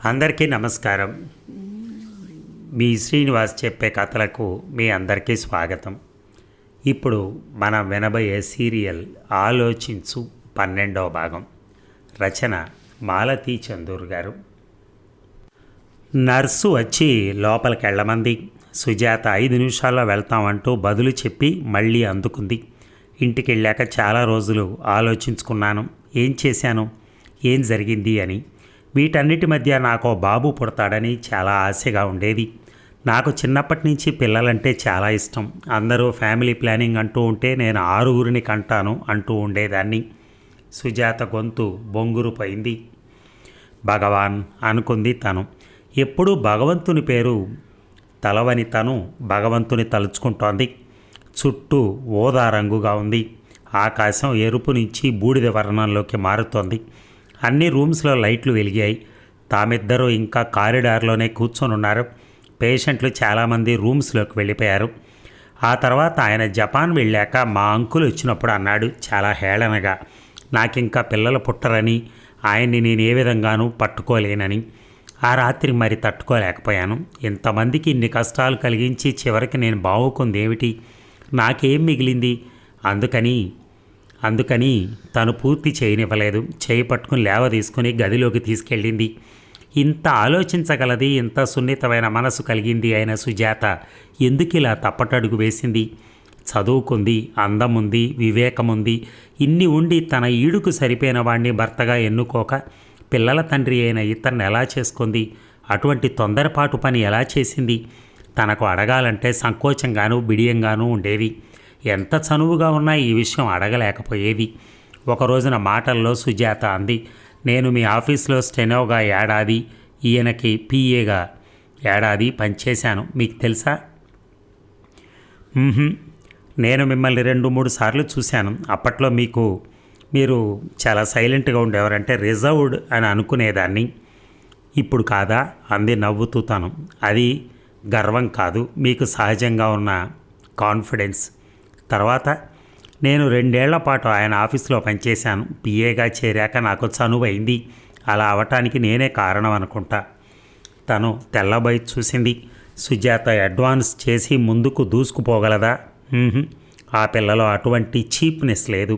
అందరికీ నమస్కారం. మీ శ్రీనివాస్ చెప్పే కథలకు మీ అందరికీ స్వాగతం. ఇప్పుడు మనం వినబోయే సీరియల్ ఆలోచించు 12వ భాగం. రచన మాలతీ చందూర్ గారు. నర్సు వచ్చి లోపలికి వెళ్ళమంది. సుజాత 5 నిమిషాల్లో వెళ్తామంటూ బదులు చెప్పి మళ్ళీ అందుకుంది. ఇంటికి వెళ్ళాక చాలా రోజులు ఆలోచించుకున్నాను. ఏం చేశాను, ఏం జరిగింది అని. వీటన్నిటి మధ్య నాకో బాబు పుడతాడని చాలా ఆశగా ఉండేది. నాకు చిన్నప్పటి నుంచి పిల్లలంటే చాలా ఇష్టం. అందరూ ఫ్యామిలీ ప్లానింగ్ అంటూ ఉంటే నేను 6 కంటాను అంటూ ఉండేదాన్ని. సుజాత గొంతు బొంగురుపోయింది. భగవాన్ అనుకుంది తను. ఎప్పుడూ భగవంతుని పేరు తలవని తను భగవంతుని తలుచుకుంటోంది. చుట్టూ ఊదా రంగుగా ఉంది. ఆకాశం ఎరుపు నుంచి బూడిద వర్ణంలోకి మారుతోంది. అన్ని రూమ్స్లో లైట్లు వెలిగాయి. తామిద్దరూ ఇంకా కారిడార్లోనే కూర్చొని ఉన్నారు. పేషెంట్లు చాలామంది రూమ్స్లోకి వెళ్ళిపోయారు. ఆ తర్వాత ఆయన జపాన్ వెళ్ళాక మా అంకుల్ వచ్చినప్పుడు అన్నాడు చాలా హేళనగా, నాకింకా పిల్లలు పుట్టరని, ఆయన్ని నేను ఏ విధంగానూ పట్టుకోలేనని. ఆ రాత్రి మరి తట్టుకోలేకపోయాను. ఇంతమందికి ఇన్ని కష్టాలు కలిగించి చివరికి నేను బావుకుంది ఏమిటి, నాకేం మిగిలింది? అందుకని తను పూర్తి చేయనివ్వలేదు. చేయి పట్టుకుని లేవ తీసుకుని గదిలోకి తీసుకెళ్ళింది. ఇంత ఆలోచించగలది, ఇంత సున్నితమైన మనసు కలిగింది అయిన సుజాత ఎందుకు ఇలా తప్పటడుగు వేసింది? చదువుకుంది, అందం ఉంది, వివేకముంది. ఇన్ని ఉండి తన ఈడుకు సరిపోయిన వాణ్ణి భర్తగా ఎన్నుకోక పిల్లల తండ్రి అయిన ఇతన్ని ఎలా చేసుకుంది? అటువంటి తొందరపాటు పని ఎలా చేసింది? తనకు అడగాలంటే సంకోచంగానూ బిడియంగానూ ఉండేది. ఎంత చనువుగా ఉన్నా ఈ విషయం అడగలేకపోయేది. ఒక రోజున మాటల్లో సుజాత అంది, నేను మీ ఆఫీస్లో స్టెనోగా ఏడాది, ఈయనకి పిఏగా ఏడాది పనిచేశాను. మీకు తెలుసా? నేను మిమ్మల్ని 2-3 సార్లు చూశాను. అప్పట్లో మీరు చాలా సైలెంట్గా ఉండేవారంటే రిజర్వ్డ్ అని అనుకునేదాన్ని. ఇప్పుడు కాదా అంది నవ్వుతూ తను. అది గర్వం కాదు, మీకు సహజంగా ఉన్న కాన్ఫిడెన్స్. తర్వాత నేను 2 ఏళ్ల పాటు ఆయన ఆఫీస్లో పనిచేశాను. పిఏగా చేరాక నాకు చనువైంది. అలా అవటానికి నేనే కారణం అనుకుంటా. తను తెల్లబోయి చూసింది. సుజాత అడ్వాన్స్ చేసి ముందుకు దూసుకుపోగలదా? ఆ పిల్లలో అటువంటి చీప్నెస్ లేదు.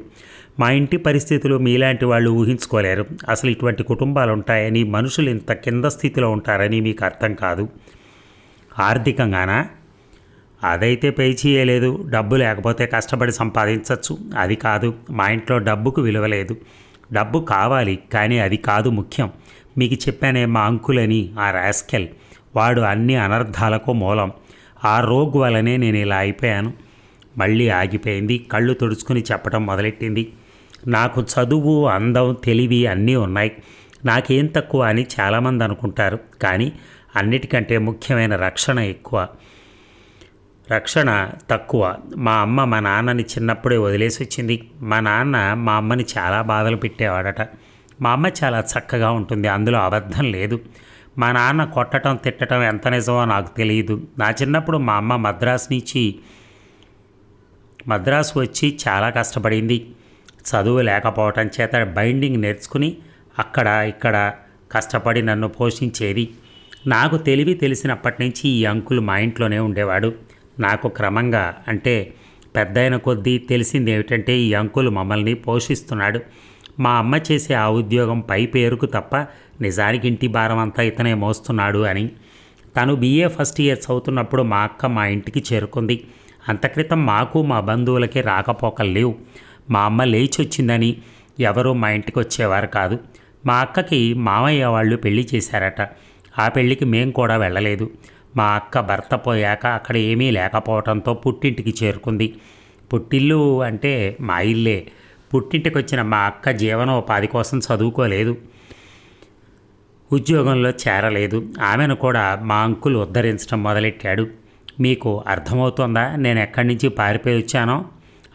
మా ఇంటి పరిస్థితులు మీలాంటి వాళ్ళు ఊహించుకోలేరు. అసలు ఇటువంటి కుటుంబాలు ఉంటాయని, మనుషులు ఇంత కింద స్థితిలో ఉంటారని మీకు అర్థం కాదు. ఆర్థికంగానా? అదైతే పే చేయలేదు. డబ్బు లేకపోతే కష్టపడి సంపాదించవచ్చు. అది కాదు, మా ఇంట్లో డబ్బుకు విలువ లేదు. డబ్బు కావాలి, కానీ అది కాదు ముఖ్యం. మీకు చెప్పానే మా అంకులని, ఆ రాస్కెల్, వాడు అన్ని అనర్థాలకు మూలం. ఆ రోగ్ వల్లనే నేను ఇలా అయిపోయాను. మళ్ళీ ఆగిపోయింది. కళ్ళు తుడుచుకుని చెప్పడం మొదలెట్టింది. నాకు చదువు, అందం, తెలివి అన్నీ ఉన్నాయి. నాకేం తక్కువ అని చాలామంది అనుకుంటారు. కానీ అన్నిటికంటే ముఖ్యమైన రక్షణ ఎక్కువ, రక్షణ తక్కువ. మా అమ్మ మా నాన్నని చిన్నప్పుడే వదిలేసి వచ్చింది. మా నాన్న మా అమ్మని చాలా బాధలు పెట్టేవాడట. మా అమ్మ చాలా చక్కగా ఉంటుంది, అందులో అబద్ధం లేదు. మా నాన్న కొట్టడం, తిట్టడం ఎంత నిజమో నాకు తెలియదు. నా చిన్నప్పుడు మా అమ్మ మద్రాసు వచ్చి చాలా కష్టపడింది. చదువు లేకపోవటం చేత బైండింగ్ నేర్చుకుని ఇక్కడ కష్టపడి నన్ను పోషించేది. నాకు తెలివి తెలిసినప్పటి నుంచి ఈ అంకుల్ మా ఇంట్లోనే ఉండేవాడు. నాకు క్రమంగా, అంటే పెద్దయిన కొద్దీ తెలిసింది ఏమిటంటే ఈ అంకుల్ మమ్మల్ని పోషిస్తున్నాడు. మా అమ్మ చేసే ఆ ఉద్యోగం పై పేరుకు తప్ప నిజానికి ఇంటి భారం అంతా ఇతనే మోస్తున్నాడు అని. తను BA ఫస్ట్ ఇయర్ చదువుతున్నప్పుడు మా అక్క మా ఇంటికి చేరుకుంది. అంతక్రితం మాకు మా బంధువులకి రాకపోకలు లేవు. మా అమ్మ లేచి వచ్చిందని ఎవరూ మా ఇంటికి వచ్చేవారు కాదు. మా అక్కకి మామయ్య వాళ్ళు పెళ్లి చేశారట. ఆ పెళ్ళికి మేం కూడా వెళ్ళలేదు. మా అక్క భర్త పోయాక అక్కడ ఏమీ లేకపోవడంతో పుట్టింటికి చేరుకుంది. పుట్టిల్లు అంటే మా ఇల్లే. పుట్టింటికి వచ్చిన మా అక్క జీవనోపాధి కోసం చదువుకోలేదు, ఉద్యోగంలో చేరలేదు. ఆమెను కూడా మా అంకుల్ ఉద్ధరించడం మొదలెట్టాడు. మీకు అర్థమవుతుందా నేను ఎక్కడి నుంచి పారిపోయి వచ్చానో?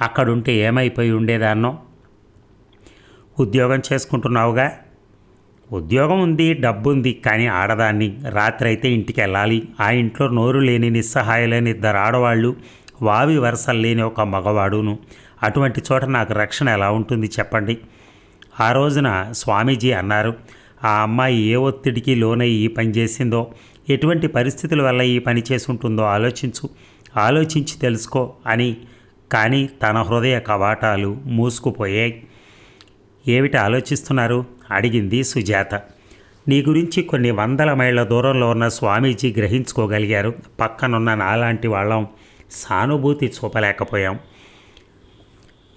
అక్కడుంటే ఏమైపోయి ఉండేదాన్నో? ఉద్యోగం చేసుకుంటున్నావుగా? ఉద్యోగం ఉంది, డబ్బు ఉంది, కానీ ఆడదాన్ని. రాత్రి అయితే ఇంటికి వెళ్ళాలి. ఆ ఇంట్లో నోరు లేని నిస్సహాయులైన 2 ఆడవాళ్ళు, వావి వరసలు లేని ఒక మగవాడును. అటువంటి చోట నాకు రక్షణ ఎలా ఉంటుంది చెప్పండి? ఆ రోజున స్వామీజీ అన్నారు, ఆ అమ్మాయి ఏ ఒత్తిడికి లోనై ఈ పని చేసిందో, ఎటువంటి పరిస్థితుల వల్ల ఈ పని చేసుంటుందో ఆలోచించి తెలుసుకో అని. కానీ తన హృదయ కవాటాలు మూసుకుపోయాయి. ఏమిటి ఆలోచిస్తున్నారు అడిగింది సుజాత. నీ గురించి కొన్ని వందల మైళ్ళ దూరంలో ఉన్న స్వామీజీ గ్రహించుకోగలిగారు. పక్కనున్న నాలాంటి వాళ్ళం సానుభూతి చూపలేకపోయాం.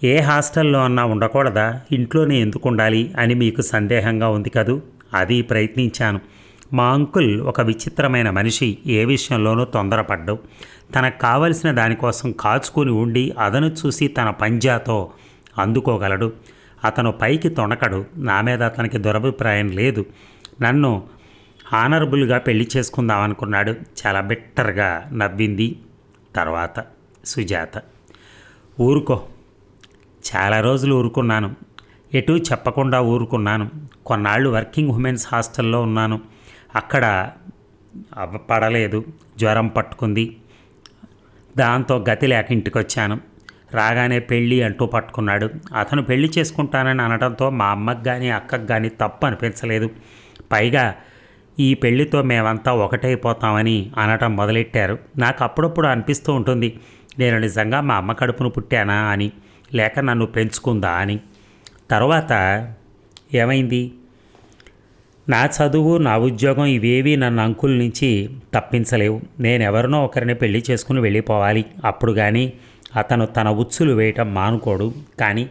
ఏ హాస్టల్లో అన్నా ఉండకూడదా, ఇంట్లోనే ఎందుకు ఉండాలి అని మీకు సందేహంగా ఉంది కదూ. అది ప్రయత్నించాను. మా అంకుల్ ఒక విచిత్రమైన మనిషి. ఏ విషయంలోనూ తొందరపడ్డు. తనకు కావలసిన దానికోసం కాచుకుని ఉండి అదను చూసి తన పంజాతో అందుకోగలడు. అతను పైకి తొణకడు. నా మీద అతనికి దురభిప్రాయం లేదు. నన్ను హానరబుల్గా పెళ్లి చేసుకుందామనుకున్నాడు. చాలా బెట్టర్గా నవ్వింది తర్వాత సుజాత. ఊరుకో. చాలా రోజులు ఊరుకున్నాను. ఎటూ చెప్పకుండా ఊరుకున్నాను. కొన్నాళ్ళు వర్కింగ్ ఉమెన్స్ హాస్టల్లో ఉన్నాను. అక్కడ పడలేదు. జ్వరం పట్టుకుంది. దాంతో గతి లేక ఇంటికి వచ్చాను. రాగానే పెళ్ళి అంటూ పట్టుకున్నాడు. అతను పెళ్లి చేసుకుంటానని అనడంతో మా అమ్మకు కానీ అక్కకు కానీ తప్పు అనిపించలేదు. పైగా ఈ పెళ్లితో మేమంతా ఒకటైపోతామని అనటం మొదలెట్టారు. నాకు అప్పుడప్పుడు అనిపిస్తూ ఉంటుంది, నేను నిజంగా మా అమ్మ కడుపును పుట్టానా అని, లేక నన్ను పెంచుకుందా అని. తర్వాత ఏమైంది? నా చదువు, నా ఉద్యోగం ఇవేవి నన్ను అంకుల్ నుంచి తప్పించలేవు. నేనెవరినో ఒకరిని పెళ్లి చేసుకుని వెళ్ళిపోవాలి. అప్పుడు కానీ అతను తన ఉచ్చులు వేయటం మానుకోడు. కానీ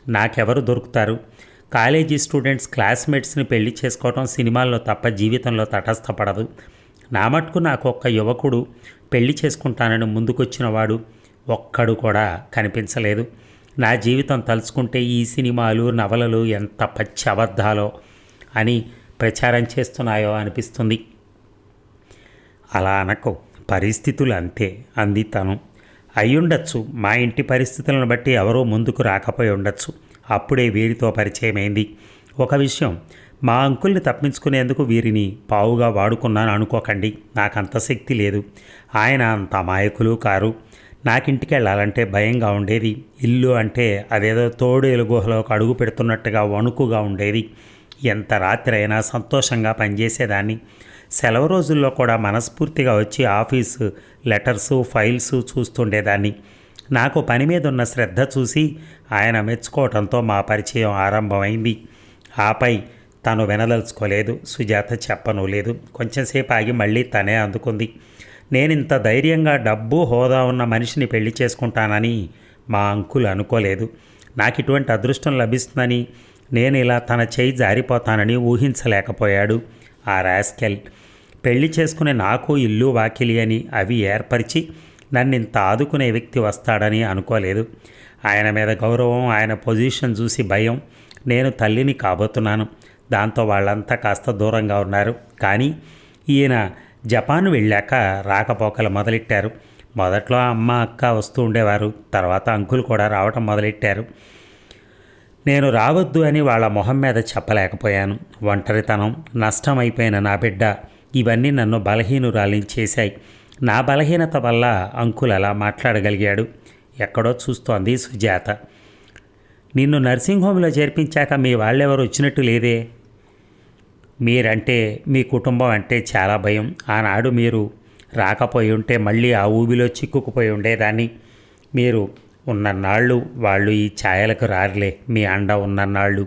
నాకెవరు దొరుకుతారు? కాలేజీ స్టూడెంట్స్ క్లాస్మేట్స్ని పెళ్లి చేసుకోవటం సినిమాల్లో తప్ప జీవితంలో తటస్థపడదు. నా మటుకు నాకు ఒక్క యువకుడు పెళ్లి చేసుకుంటానని ముందుకొచ్చిన వాడు ఒక్కడు కూడా కనిపించలేదు. నా జీవితం తలుచుకుంటే ఈ సినిమాలు, నవలలు ఎంత పచ్చి అబద్ధాలో అని ప్రచారం చేస్తున్నాయో అనిపిస్తుంది. అలా అనకు, పరిస్థితులు అంతే అంది తను. అయ్యుండొచ్చు. మా ఇంటి పరిస్థితులను బట్టి ఎవరో ముందుకు రాకపోయి ఉండొచ్చు. అప్పుడే వీరితో పరిచయమైంది. ఒక విషయం, మా అంకుల్ని తప్పించుకునేందుకు వీరిని పావుగా వాడుకున్నాను అనుకోకండి. నాకంత శక్తి లేదు. ఆయన అంత అమాయకులు కారు. నాకింటికి వెళ్ళాలంటే భయంగా ఉండేది. ఇల్లు అంటే అదేదో తోడేలు గుహలోకి అడుగు పెడుతున్నట్టుగా వణుకుగా ఉండేది. ఎంత రాత్రి అయినా సంతోషంగా పనిచేసేదాన్ని. సెలవు రోజుల్లో కూడా మనస్ఫూర్తిగా వచ్చి ఆఫీసు లెటర్సు, ఫైల్స్ చూస్తుండేదాన్ని. నాకు పని మీద ఉన్న శ్రద్ధ చూసి ఆయన మెచ్చుకోవడంతో మా పరిచయం ఆరంభమైంది. ఆపై తను వినదలుచుకోలేదు. సుజాత చెప్పను లేదు. కొంచెంసేపు ఆగి మళ్ళీ తనే అందుకుంది. నేనింత ధైర్యంగా డబ్బు, హోదా ఉన్న మనిషిని పెళ్లి చేసుకుంటానని మా అంకుల్ అనుకోలేదు. నాకు ఇటువంటి అదృష్టం లభిస్తుందని, నేను ఇలా తన చేయి జారిపోతానని ఊహించలేకపోయాడు ఆ రాస్కెల్. పెళ్లి చేసుకునే నాకు ఇల్లు, వాకిలి అని అవి ఏర్పరిచి నన్నింత ఆదుకునే వ్యక్తి వస్తాడని అనుకోలేదు. ఆయన మీద గౌరవం, ఆయన పొజిషన్ చూసి భయం. నేను తల్లిని కాబోతున్నాను. దాంతో వాళ్ళంతా కాస్త దూరంగా ఉన్నారు. కానీ ఈయన జపాన్ వెళ్ళాక రాకపోకలు మొదలెట్టారు. మొదట్లో అమ్మ, అక్క వస్తూ ఉండేవారు. తర్వాత అంకుల్ కూడా రావటం మొదలెట్టారు. నేను రావద్దు అని వాళ్ళ మొహం మీద చెప్పలేకపోయాను. ఒంటరితనం, నష్టమైపోయిన నా బిడ్డ, ఇవన్నీ నన్ను బలహీనురాలిని చేశాయి. నా బలహీనత వల్ల అంకుల్ అలా మాట్లాడగలిగాడు. ఎక్కడో చూస్తోంది సుజాత. నిన్ను నర్సింగ్ హోమ్లో చేర్పించాక మీ వాళ్ళెవరు వచ్చినట్టు లేదే? మీరంటే, మీ కుటుంబం అంటే చాలా భయం. ఆనాడు మీరు రాకపోయి ఉంటే మళ్ళీ ఆ ఊబిలో చిక్కుకుపోయి ఉండేదాన్ని. మీరు ఉన్నన్నాళ్ళు వాళ్ళు ఈ ఛాయలకు రారులే, మీ అండ ఉన్నన్నాళ్ళు.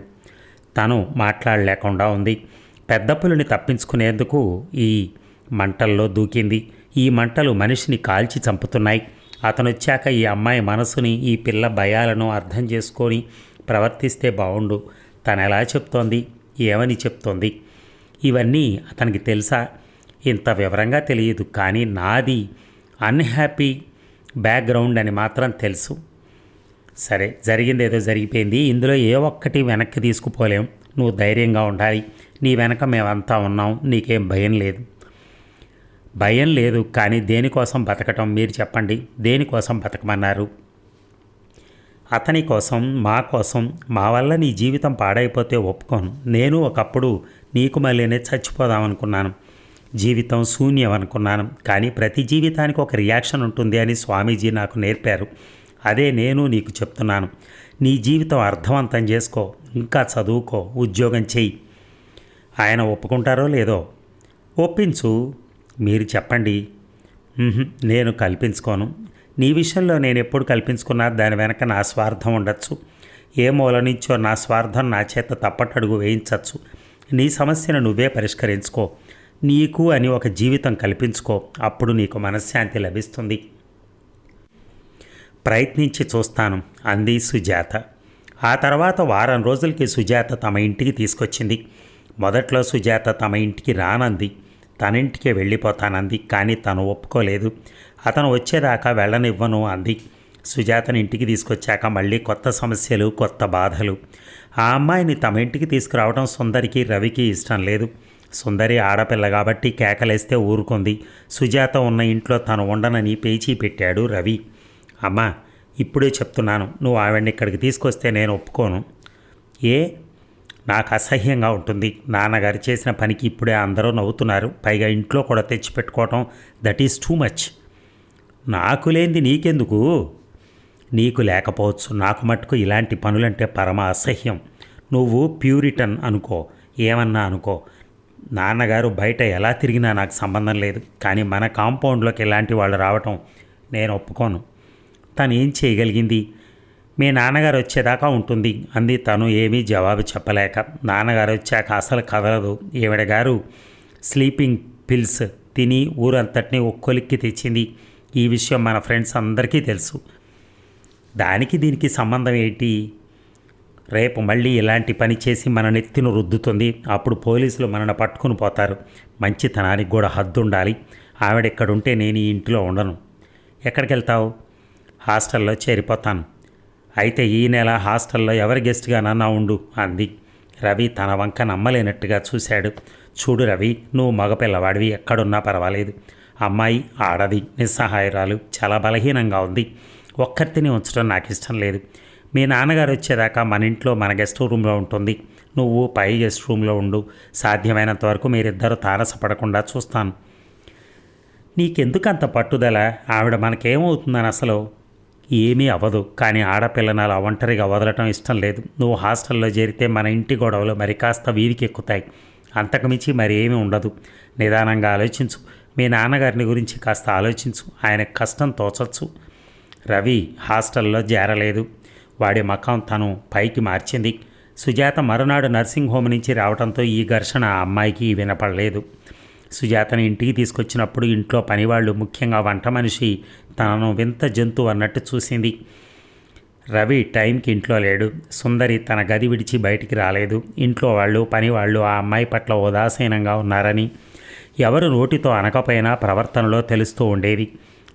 తను మాట్లాడలేకుండా ఉంది. పెద్ద పులిని తప్పించుకునేందుకు ఈ మంటల్లో దూకింది. ఈ మంటలు మనిషిని కాల్చి చంపుతున్నాయి. అతనొచ్చాక ఈ అమ్మాయి మనసుని, ఈ పిల్ల భయాలను అర్థం చేసుకొని ప్రవర్తిస్తే బాగుండు. తను ఎలా చెప్తోంది, ఏమని చెప్తోంది, ఇవన్నీ అతనికి తెలుసా? ఇంత వివరంగా తెలియదు. కానీ నాది అన్హ్యాపీ బ్యాక్గ్రౌండ్ అని మాత్రం తెలుసు. సరే, జరిగింది ఏదో జరిగిపోయింది. ఇందులో ఏ ఒక్కటి వెనక్కి తీసుకుపోలేం. నువ్వు ధైర్యంగా ఉండాలి. నీ వెనక మేమంతా ఉన్నాం. నీకేం భయం లేదు. భయం లేదు, కానీ దేనికోసం బతకటం మీరు చెప్పండి. దేనికోసం బతకమన్నారు? అతని కోసం, మా కోసం. మా వల్ల నీ జీవితం పాడైపోతే ఒప్పుకోను. నేను ఒకప్పుడు నీకు మళ్ళీనే చచ్చిపోదామనుకున్నాను. జీవితం శూన్యం అనుకున్నాను. కానీ ప్రతి జీవితానికి ఒక రియాక్షన్ ఉంటుంది అని స్వామీజీ నాకు నేర్పారు. అదే నేను నీకు చెప్తున్నాను. నీ జీవితం అర్థవంతం చేసుకో. ఇంకా చదువుకో, ఉద్యోగం చెయ్యి. ఆయన ఒప్పుకుంటారో లేదో. ఒప్పించు, మీరు చెప్పండి. నేను కల్పించుకోను. నీ విషయంలో నేను ఎప్పుడు కల్పించుకున్నా దాని వెనక నా స్వార్థం ఉండొచ్చు. ఏ మూల నుంచో నా స్వార్థం నా చేత తప్పటడుగు వేయించవచ్చు. నీ సమస్యను నువ్వే పరిష్కరించుకో. నీకు అని ఒక జీవితం కల్పించుకో. అప్పుడు నీకు మనశ్శాంతి లభిస్తుంది. ప్రయత్నించి చూస్తాను అంది సుజాత. ఆ తర్వాత వారం రోజులకి సుజాత తమ ఇంటికి తీసుకొచ్చింది. మొదట్లో సుజాత తమ ఇంటికి రానంది, తన ఇంటికే వెళ్ళిపోతానంది. కానీ తను ఒప్పుకోలేదు. అతను వచ్చేదాకా వెళ్ళనివ్వను అంది. సుజాతని ఇంటికి తీసుకొచ్చాక మళ్ళీ కొత్త సమస్యలు, కొత్త బాధలు. ఆ అమ్మాయిని తమ ఇంటికి తీసుకురావడం సుందరికి, రవికి ఇష్టం లేదు. సుందరి ఆడపిల్ల కాబట్టి కేకలేస్తే ఊరుకుంది. సుజాత ఉన్న ఇంట్లో తను ఉండనని పేచీ పెట్టాడు రవి. అమ్మా, ఇప్పుడే చెప్తున్నాను, నువ్వు ఆవిడని ఇక్కడికి తీసుకొస్తే నేను ఒప్పుకోను. ఏ? నాకు అసహ్యంగా ఉంటుంది. నాన్నగారు చేసిన పనికి ఇప్పుడే అందరూ నవ్వుతున్నారు. పైగా ఇంట్లో కూడా తెచ్చిపెట్టుకోవటం, దట్ ఈజ్ టూ మచ్. నాకు లేనిది నీకెందుకు? నీకు లేకపోవచ్చు, నాకు మట్టుకు ఇలాంటి పనులంటే పరమ అసహ్యం. నువ్వు ప్యూరిటన్ అనుకో, ఏమన్నా అనుకో. నాన్నగారు బయట ఎలా తిరిగినా నాకు సంబంధం లేదు. కానీ మన కాంపౌండ్లోకి ఇలాంటి వాళ్ళు రావటం నేను ఒప్పుకోను. తను ఏం చేయగలిగింది? మీ నాన్నగారు వచ్చేదాకా ఉంటుంది అంది తను ఏమీ జవాబు చెప్పలేక. నాన్నగారు వచ్చాక అసలు కదలదు. ఈవిడ గారు స్లీపింగ్ పిల్స్ తిని ఊరంతటినీ ఒక్కొలిక్కి తెచ్చింది. ఈ విషయం మన ఫ్రెండ్స్ అందరికీ తెలుసు. దానికి దీనికి సంబంధం ఏంటి? రేపు మళ్ళీ ఇలాంటి పని చేసి మన నెత్తిను రుద్దుతుంది. అప్పుడు పోలీసులు మనల్ని పట్టుకుని పోతారు. మంచితనానికి కూడా హద్దు ఉండాలి. ఆవిడ ఇక్కడుంటే నేను ఈ ఇంటిలో ఉండను. ఎక్కడికి వెళ్తావు? హాస్టల్లో చేరిపోతాను. అయితే ఈ నెల హాస్టల్లో ఎవరి గెస్ట్గానన్నా ఉండు అంది. రవి తన వంక నమ్మలేనట్టుగా చూశాడు. చూడు రవి, నువ్వు మగపిల్లవాడివి, ఎక్కడున్నా పర్వాలేదు. అమ్మాయి ఆడది, నిస్సహాయరాలు, చాలా బలహీనంగా ఉంది. ఒక్కరితిని ఉంచడం నాకు ఇష్టం లేదు. మీ నాన్నగారు వచ్చేదాకా మన ఇంట్లో మన గెస్ట్ రూమ్లో ఉంటుంది. నువ్వు పై గెస్ట్ రూమ్లో ఉండు. సాధ్యమైనంత వరకు మీరిద్దరూ తారసపడకుండా చూస్తాను. నీకెందుకు అంత పట్టుదల? ఆవిడ మనకేమవుతుందని అసలు? ఏమీ అవ్వదు. కానీ ఆడపిల్లని అలా ఒంటరిగా వదలటం ఇష్టం లేదు. నువ్వు హాస్టల్లో చేరితే మన ఇంటి గొడవలు మరి కాస్త వీధికి ఎక్కుతాయి. అంతకుమించి మరి ఏమీ ఉండదు. నిదానంగా ఆలోచించు. మీ నాన్నగారిని గురించి కాస్త ఆలోచించు. ఆయనకు కష్టం తోచచ్చు. రవి హాస్టల్లో చేరలేదు. వాడి మకం తను పైకి మార్చింది. సుజాత మరునాడు నర్సింగ్ హోమ్ నుంచి రావడంతో ఈ ఘర్షణ ఆ అమ్మాయికి వినపడలేదు. సుజాతని ఇంటికి తీసుకొచ్చినప్పుడు ఇంట్లో పనివాళ్ళు, ముఖ్యంగా వంట మనిషి తనను వింత జంతువు అన్నట్టు చూసింది. రవి టైంకి ఇంట్లో లేడు. సుందరి తన గది విడిచి బయటికి రాలేదు. ఇంట్లో వాళ్ళు, పనివాళ్ళు ఆ అమ్మాయి పట్ల ఉదాసీనంగా ఉన్నారని ఎవరు నోటితో అనకపోయినా ప్రవర్తనలో తెలుస్తూ ఉండేది.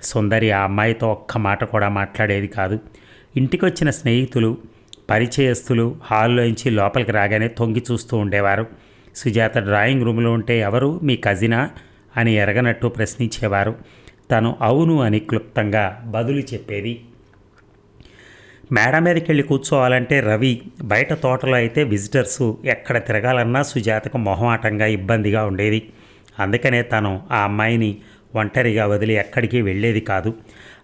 సుందరి ఆ అమ్మాయితో ఒక్క మాట కూడా మాట్లాడేది కాదు. ఇంటికొచ్చిన స్నేహితులు, పరిచయస్తులు హాల్లోంచి లోపలికి రాగానే తొంగి చూస్తూ ఉండేవారు. సుజాత డ్రాయింగ్ రూమ్లో ఉంటే ఎవరు, మీ కజినా అని ఎరగనట్టు ప్రశ్నించేవారు. తను అవును అని క్లుప్తంగా బదులు చెప్పేది. మేడ మీదకి వెళ్ళి కూర్చోవాలంటే రవి, బయట తోటలో అయితే విజిటర్సు, ఎక్కడ తిరగాలన్నా సుజాతకు మొహమాటంగా ఇబ్బందిగా ఉండేది. అందుకనే తను ఆ అమ్మాయిని ఒంటరిగా వదిలి ఎక్కడికి వెళ్ళేది కాదు.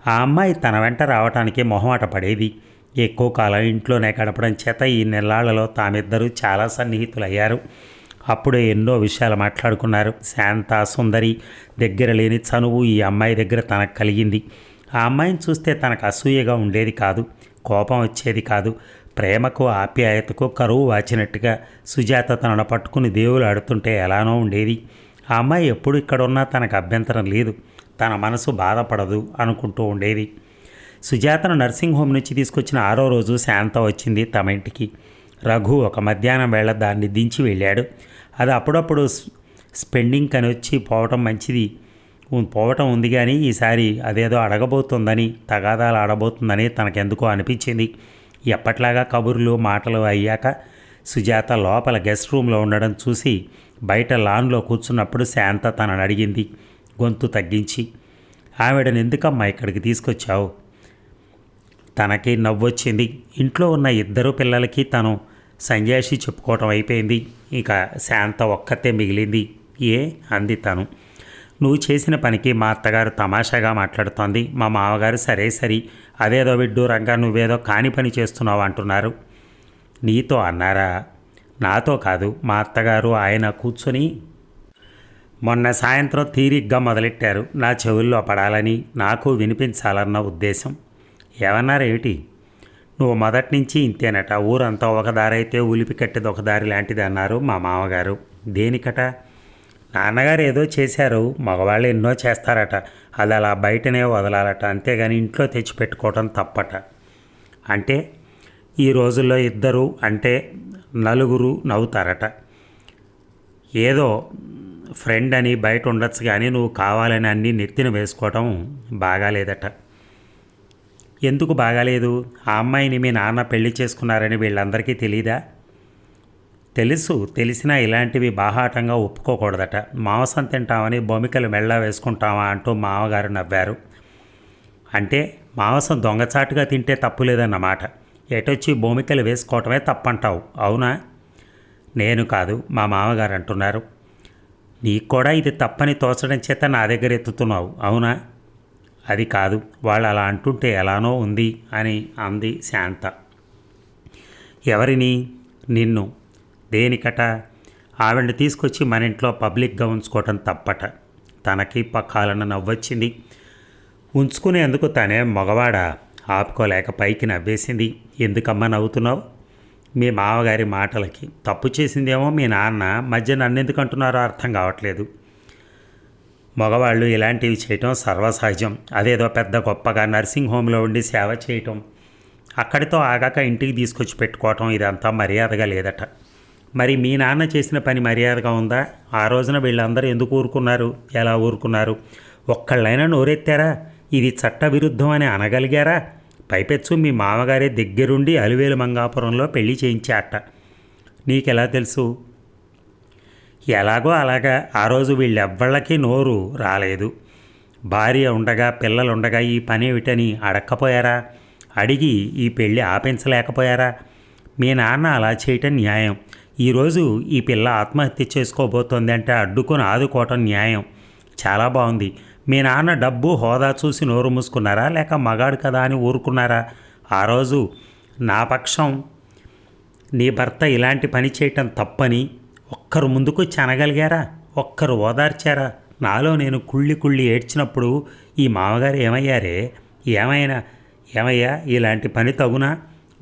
ఆ అమ్మాయి తన వెంట రావటానికి మొహమాట పడేది. ఎక్కువ కాలం ఇంట్లోనే గడపడం చేత ఈ నెల్లాళ్లలో తామిద్దరూ చాలా సన్నిహితులయ్యారు. అప్పుడే ఎన్నో విషయాలు మాట్లాడుకున్నారు. శాంత, సుందరి దగ్గర లేని చనువు ఈ అమ్మాయి దగ్గర తనకు కలిగింది. ఆ అమ్మాయిని చూస్తే తనకు అసూయగా ఉండేది కాదు, కోపం వచ్చేది కాదు. ప్రేమకు, ఆప్యాయతకు కరువు వాచినట్టుగా సుజాత తనను పట్టుకుని దేవులు ఆడుతుంటే ఎలానో ఉండేది. ఆ అమ్మాయి ఎప్పుడు ఇక్కడున్నా తనకు అభ్యంతరం లేదు, తన మనసు బాధపడదు అనుకుంటూ ఉండేది. సుజాతను నర్సింగ్ హోమ్ నుంచి తీసుకొచ్చిన 6వ రోజు శాంత వచ్చింది తమ ఇంటికి. రఘు ఒక మధ్యాహ్నం వేళ దాన్ని దించి వెళ్ళాడు. అది అప్పుడప్పుడు స్పెండింగ్ అని వచ్చి పోవటం ఉంది కానీ ఈసారి అదేదో అడగబోతుందని, తగాదాలు ఆడబోతుందని తనకెందుకో అనిపించింది. ఎప్పట్లాగా కబుర్లు మాటలు అయ్యాక సుజాత లోపల గెస్ట్ రూమ్లో ఉండడం చూసి బయట లాన్లో కూర్చున్నప్పుడు శాంత తనని అడిగింది గొంతు తగ్గించి, ఆవిడని ఎందుకమ్మా ఇక్కడికి తీసుకొచ్చావు? తనకి నవ్వొచ్చింది. ఇంట్లో ఉన్న ఇద్దరు పిల్లలకి తను సంజాయిషి చెప్పుకోవటం అయిపోయింది. ఇక శాంత ఒక్కతే మిగిలింది. ఏ అంది తను. నువ్వు చేసిన పనికి మా అత్తగారు తమాషాగా మాట్లాడుతోంది. మా మామగారు సరే అదేదో విడ్డూరంగా నువ్వేదో కాని పని చేస్తున్నావు అంటున్నారు. నీతో అన్నారా? నాతో కాదు, మా అత్తగారు ఆయన కూర్చొని మొన్న సాయంత్రం తీరిగ్గా మొదలెట్టారు నా చెవుల్లో పడాలని, నాకు వినిపించాలన్న ఉద్దేశం. ఏమన్నారేమిటి? నువ్వు మొదటి నుంచి ఇంతేనట, ఊరంతా ఒక దారి అయితే ఉలిపి కట్టేది ఒక దారి లాంటిది అన్నారు మా మామగారు. దేనికట? నాన్నగారు ఏదో చేశారు, మగవాళ్ళు ఎన్నో చేస్తారట, అది అలా బయటనే వదలాలట, అంతేగాని ఇంట్లో తెచ్చిపెట్టుకోవటం తప్పట. అంటే ఈ రోజుల్లో ఇద్దరు అంటే నలుగురు నవ్వుతారట. ఏదో ఫ్రెండ్ అని బయట ఉండొచ్చు, కానీ నువ్వు కావాలని అన్నీ నెత్తిన వేసుకోవటం బాగాలేదట. ఎందుకు బాగాలేదు? ఆ అమ్మాయిని మీ నాన్న పెళ్లి చేసుకున్నారని వీళ్ళందరికీ తెలీదా? తెలుసు, తెలిసినా ఇలాంటివి బాహాటంగా ఒప్పుకోకూడదట. మాంసం తింటామని బొమికలు మెళ్ళ వేసుకుంటామా అంటూ మామగారు నవ్వారు. అంటే మాంసం దొంగచాటుగా తింటే తప్పు లేదన్నమాట. ఎటొచ్చి బొమికలు వేసుకోవటమే తప్పంటావు, అవునా? నేను కాదు, మా మామగారు అంటున్నారు. నీకు కూడా ఇది తప్పని తోచడం చేత నా దగ్గర ఎత్తుతున్నావు, అవునా? అది కాదు, వాళ్ళు అలా అంటుంటే ఎలానో ఉంది అని అంది శాంత. ఎవరిని? నిన్ను. దేనికట? ఆవిడని తీసుకొచ్చి మన ఇంట్లో పబ్లిక్గా ఉంచుకోవటం తప్పట. తనకి పక్కాలన్న నవ్వొచ్చింది. ఉంచుకునేందుకు తనే మగవాడా? ఆపుకోలేక పైకి నవ్వేసింది. ఎందుకమ్మా నవ్వుతున్నావు? మీ మామగారి మాటలకి. తప్పు చేసిందేమో మీ నాన్న, మధ్య నన్నెందుకు అంటున్నారో అర్థం కావట్లేదు. మగవాళ్ళు ఇలాంటివి చేయటం సర్వసహజం. అదేదో పెద్ద గొప్పగా నర్సింగ్ హోమ్లో ఉండి సేవ చేయటం, అక్కడితో ఆగాక ఇంటికి తీసుకొచ్చి పెట్టుకోవటం, ఇదంతా మర్యాదగా లేదట. మరి మీ నాన్న చేసిన పని మర్యాదగా ఉందా? ఆ రోజున వీళ్ళందరూ ఎందుకు ఊరుకున్నారు? ఎలా ఊరుకున్నారు? ఒక్కళ్ళైనా నోరెత్తారా? ఇది చట్టవిరుద్ధం అని అనగలిగారా? పైపెచ్చు మీ మామగారే దగ్గరుండి అలివేలు మంగాపురంలో పెళ్లి చేయించాట. నీకెలా తెలుసు? ఎలాగో అలాగా ఆ రోజు వీళ్ళెవ్వళ్ళకి నోరు రాలేదు. భార్య ఉండగా పిల్లలుండగా ఈ పని ఏమిటని అడక్కపోయారా? అడిగి ఈ పెళ్ళి ఆపించలేకపోయారా? మీ నాన్న అలా చేయటం న్యాయం. ఈరోజు ఈ పిల్ల ఆత్మహత్య చేసుకోబోతోంది అంటే అడ్డుకొని ఆదుకోవటం న్యాయం. చాలా బాగుంది. మీ నాన్న డబ్బు హోదా చూసి నోరు మూసుకున్నారా, లేక మగాడు కదా అని ఊరుకున్నారా? ఆ రోజు నా పక్షం నీ భర్త ఇలాంటి పని చేయటం తప్పని ఒక్కరు ముందుకు అనగలిగారా? ఒక్కరు ఓదార్చారా? నాలో నేను కుళ్ళి కుళ్ళి ఏడ్చినప్పుడు ఈ మామగారు ఏమయ్యారే? ఏమయ్యా ఇలాంటి పని తగునా?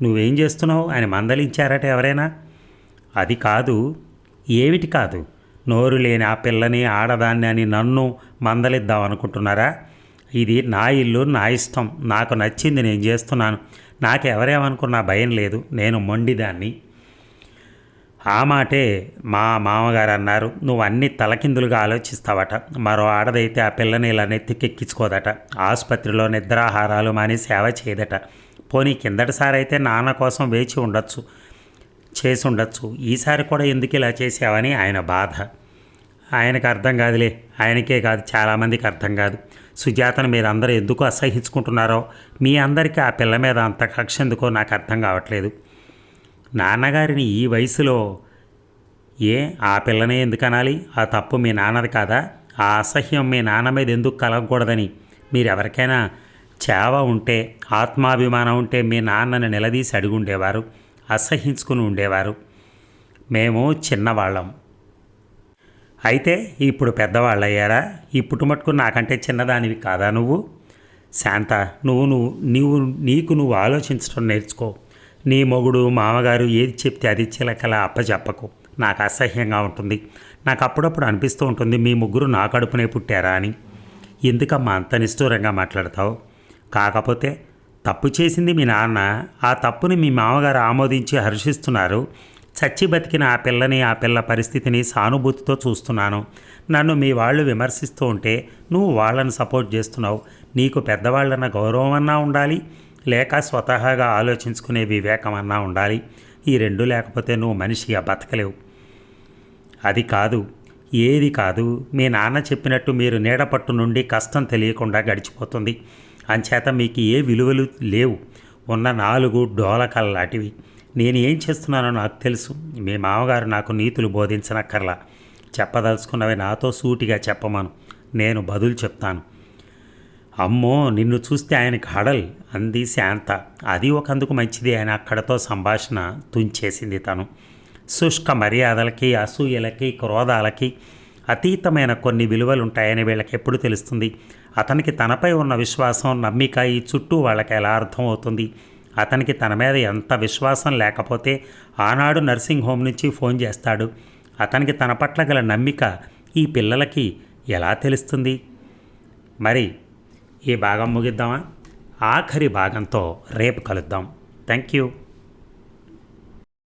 నువ్వేం చేస్తున్నావు అని మందలించారట ఎవరైనా? అది కాదు. ఏమిటి కాదు? నోరు లేని ఆ పిల్లని, ఆడదాన్ని అని నన్ను మందలిద్దామనుకుంటున్నారా? ఇది నా ఇల్లు, నా ఇష్టం. నాకు నచ్చింది నేను చేస్తున్నాను. నాకెవరేమనుకున్నా భయం లేదు. నేను మొండిదాన్ని. ఆ మాటే మా మామగారు అన్నారు. నువ్వు అన్నీ తలకిందులుగా ఆలోచిస్తావట. మరో ఆడదైతే ఆ పిల్లని ఇలా నెత్తికెక్కించుకోదట. ఆసుపత్రిలో నిద్రాహారాలు మాని సేవ చేయదట. పోనీ కిందటిసారి అయితే నాన్న కోసం వేచి చేసి ఉండొచ్చు. ఈసారి కూడా ఎందుకు ఇలా చేసావని ఆయన బాధ. ఆయనకు అర్థం కాదులే. ఆయనకే కాదు, చాలామందికి అర్థం కాదు. సుజాతను మీరందరూ ఎందుకు అసహించుకుంటున్నారో, మీ అందరికీ ఆ పిల్ల మీద అంత కక్ష ఎందుకో నాకు అర్థం కావట్లేదు. నాన్నగారిని ఈ వయసులో ఆ పిల్లనే ఎందుకు అనాలి? ఆ తప్పు మీ నాన్నది కాదా? ఆ అసహ్యం మీ నాన్న మీద ఎందుకు కలగకూడదని మీరెవరికైనా చేవ ఉంటే, ఆత్మాభిమానం ఉంటే మీ నాన్నని నిలదీసి అడిగి ఉండేవారు. అసహించుకుని ఉండేవారు. మేము చిన్నవాళ్ళం, అయితే ఇప్పుడు పెద్దవాళ్ళయ్యారా? ఇప్పుడు మటుకు నాకంటే చిన్నదానివి కాదా నువ్వు? శాంత, నీకు నువ్వు ఆలోచించడం నేర్చుకో. నీ మొగుడు మామగారు ఏది చెప్తే అది చిలకలా అప్పచెప్పకు. నాకు అసహ్యంగా ఉంటుంది. నాకు అప్పుడప్పుడు అనిపిస్తూ ఉంటుంది, మీ ముగ్గురు నా కడుపునే పుట్టారా అని. ఎందుకమ్మా అంత నిష్ఠూరంగా మాట్లాడతావు? కాకపోతే తప్పు చేసింది మీ నాన్న. ఆ తప్పుని మీ మామగారు ఆమోదించి హర్షిస్తున్నారు. చచ్చి బతికిన ఆ పిల్లని, ఆ పిల్ల పరిస్థితిని సానుభూతితో చూస్తున్నాను. నన్ను మీ వాళ్ళు విమర్శిస్తూ ఉంటే నువ్వు వాళ్ళని సపోర్ట్ చేస్తున్నావు. నీకు పెద్దవాళ్ళన్న గౌరవం అన్నా ఉండాలి, లేక స్వతహాగా ఆలోచించుకునే వివేకం అన్నా ఉండాలి. ఈ రెండు లేకపోతే నువ్వు మనిషిగా బతకలేవు. అది కాదు, ఏది కాదు. మీ నాన్న చెప్పినట్టు మీరు నీడపట్టు నుండి కష్టం తెలియకుండా గడిచిపోతుంది. అంచేత మీకు ఏ విలువలు లేవు. ఉన్న 4 డోలకల్లాంటివి. నేను ఏం చేస్తున్నానో నాకు తెలుసు. మీ మామగారు నాకు నీతులు బోధించనక్కర్లా. చెప్పదలుచుకున్నవి నాతో సూటిగా చెప్పమను, నేను బదులు చెప్తాను. అమ్మో, నిన్ను చూస్తే ఆయనకి హడల్ అంది శాంత. అది ఒకందుకు మంచిది అని అక్కడతో సంభాషణ తుంచేసింది తను. శుష్క మర్యాదలకి, అసూయలకి, క్రోధాలకి అతీతమైన కొన్ని విలువలు ఉంటాయని వీళ్ళకి ఎప్పుడు తెలుస్తుంది? అతనికి తనపై ఉన్న విశ్వాసం, నమ్మిక ఈ చుట్టూ వాళ్ళకి ఎలా అర్థమవుతుంది? అతనికి తన మీద ఎంత విశ్వాసం లేకపోతే ఆనాడు నర్సింగ్ హోమ్ నుంచి ఫోన్ చేస్తాడు? అతనికి తన పట్ల గల నమ్మిక ఈ పిల్లలకి ఎలా తెలుస్తుంది? మరి ఈ భాగం ముగిద్దామా? ఆఖరి భాగంతో రేపు కలుద్దాం. Thank you.